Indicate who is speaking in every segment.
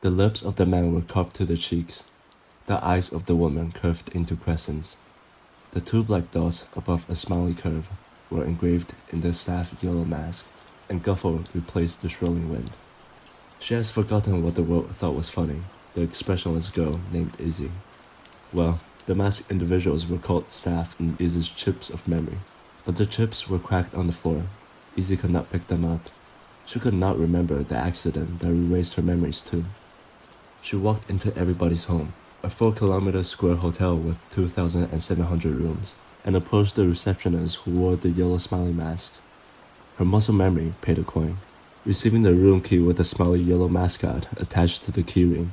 Speaker 1: The lips of the man were curved to the cheeks. The eyes of the woman curved into crescents. The two black dots above a smiley curve were engraved in the staff yellow mask, and Guffle replaced the shrilling wind. She has forgotten what the world thought was funny, the expressionless girl named Izzy. Well, the masked individuals were called staff and Izzy's chips of memory, but the chips were cracked on the floor. Izzy could not pick them up. She could not remember the accident that erased her memories too. She walked into everybody's home, a 4-kilometer square hotel with 2,700 rooms, and approached the receptionist who wore the yellow smiley masks. Her muscle memory paid a coin, receiving the room key with a smiley yellow mascot attached to the keyring.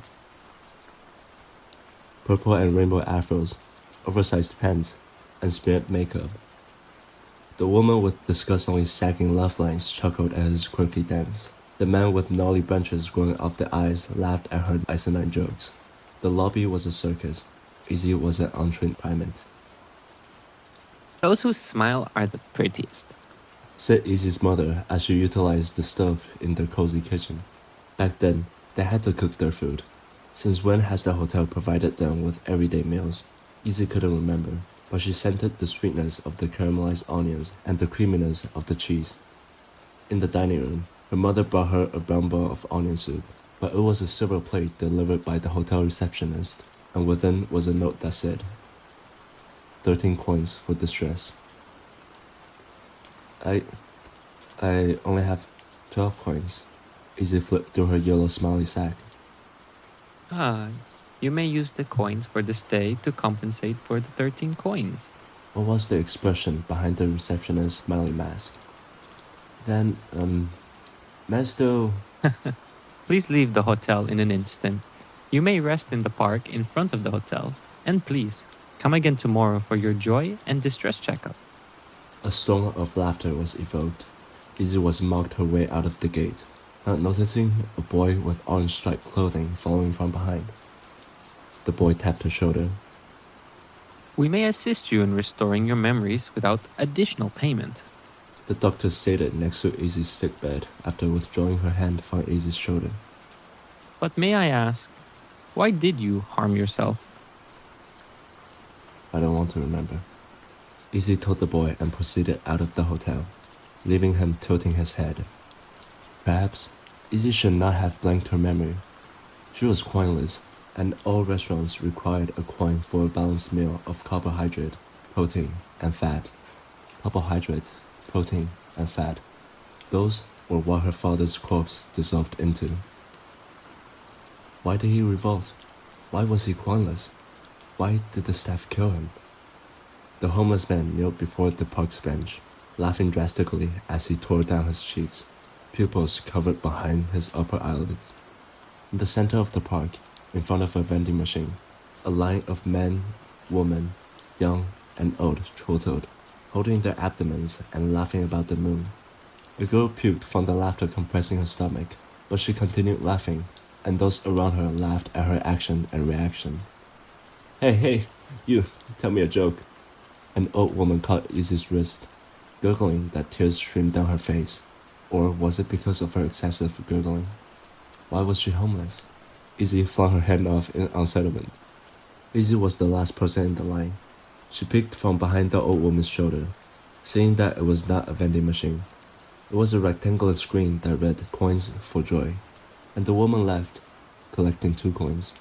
Speaker 1: Purple and rainbow afros, oversized pants, and smeared makeup. The woman with disgustingly sagging laugh lines chuckled at his quirky dance. The man with gnarly branches growing off the eyes laughed at her asinine jokes. The lobby was a circus. Izzy was an untrained primate.
Speaker 2: Those who smile are the prettiest,
Speaker 1: said Izzy's mother as she utilized the stove in their cozy kitchen. Back then, they had to cook their food. Since when has the hotel provided them with everyday meals? Izzy couldn't remember, but she scented the sweetness of the caramelized onions and the creaminess of the cheese. In the dining room, her mother brought her a brown bowl of onion soup, but it was a silver plate delivered by the hotel receptionist, and within was a note that said, 13 coins for distress. I only have 12 coins. Izzy flipped through her yellow smiley sack.
Speaker 2: You may use the coins for the stay to compensate for the 13 coins.
Speaker 1: What was the expression behind the receptionist's smiley mask? Then, Masto...
Speaker 2: Please leave the hotel in an instant. You may rest in the park in front of the hotel. And please, come again tomorrow for your joy and distress checkup.
Speaker 1: A storm of laughter was evoked. Izzy was mocked her way out of the gate, not noticing a boy with orange-striped clothing following from behind. The boy tapped her shoulder.
Speaker 2: We may assist you in restoring your memories without additional payment.
Speaker 1: The doctor stated next to Izzy's sickbed after withdrawing her hand from Izzy's shoulder.
Speaker 2: But may I ask, why did you harm yourself?
Speaker 1: I don't want to remember. Izzy told the boy and proceeded out of the hotel, leaving him tilting his head. Perhaps Izzy should not have blanked her memory. She was coinless, and all restaurants required a coin for a balanced meal of carbohydrate, protein, and fat. Carbohydrate, protein, and fat. Those were what her father's corpse dissolved into. Why did he revolt? Why was he coinless? Why did the staff kill him? The homeless man knelt before the park's bench, laughing drastically as he tore down his cheeks, pupils covered behind his upper eyelids. In the center of the park, in front of a vending machine, a line of men, women, young and old trotted, holding their abdomens and laughing about the moon. A girl puked from the laughter compressing her stomach, but she continued laughing, and those around her laughed at her action and reaction. Hey, you, tell me a joke. An old woman caught Izzy's wrist, gurgling that tears streamed down her face. Or was it because of her excessive gurgling? Why was she homeless? Izzy flung her hand off in unsettlement. Izzy was the last person in the line. She peeked from behind the old woman's shoulder, seeing that it was not a vending machine. It was a rectangular screen that read coins for joy, and the woman left, collecting 2 coins.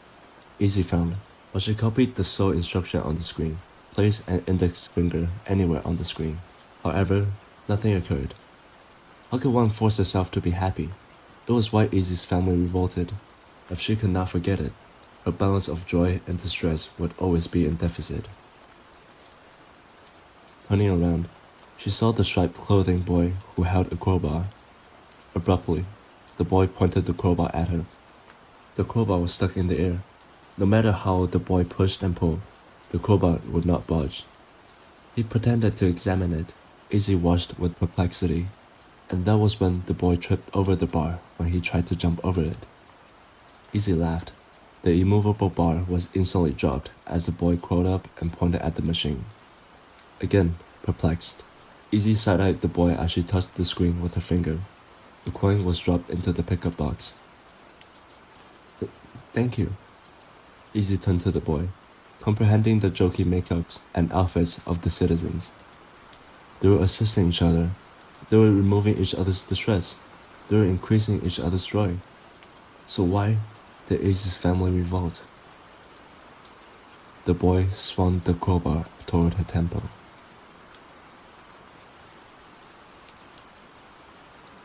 Speaker 1: Izzy frowned, but she copied the sole instruction on the screen. Place an index finger anywhere on the screen. However, nothing occurred. How could one force herself to be happy? It was why Izzy's family revolted. If she could not forget it, her balance of joy and distress would always be in deficit. Turning around, she saw the striped clothing boy who held a crowbar. Abruptly, the boy pointed the crowbar at her. The crowbar was stuck in the air. No matter how the boy pushed and pulled, the crowbar would not budge. He pretended to examine it. Izzy watched with perplexity, and that was when the boy tripped over the bar when he tried to jump over it. Izzy laughed. The immovable bar was instantly dropped as the boy crawled up and pointed at the machine. Again, perplexed, Izzy side-eyed the boy as she touched the screen with her finger. The coin was dropped into the pickup box. Thank you. Easy turned to the boy, comprehending the jokey makeups and outfits of the citizens. They were assisting each other. They were removing each other's distress. They were increasing each other's joy. So why did Easy's family revolt? The boy swung the crowbar toward her temple.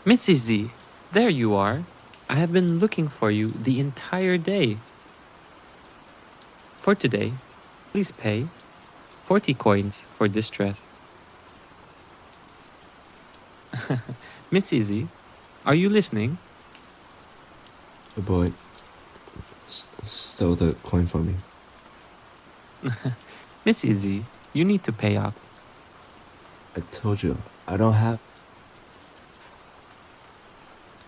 Speaker 2: Miss Izzy, there you are. I have been looking for you the entire day. For today, please pay 40 coins for distress. Miss Izzy, are you listening?
Speaker 1: The boy stole the coin from me.
Speaker 2: Miss Izzy, you need to pay up.
Speaker 1: I told you, I don't have.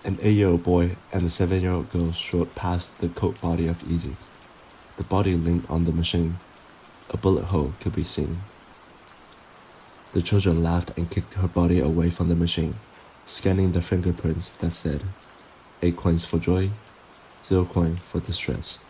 Speaker 1: An 8-year-old boy and a 7-year-old girl strode past the coat body of Easy. The body leaned on the machine. A bullet hole could be seen. The children laughed and kicked her body away from the machine, scanning the fingerprints that said 8 coins for joy, 0 coin for distress.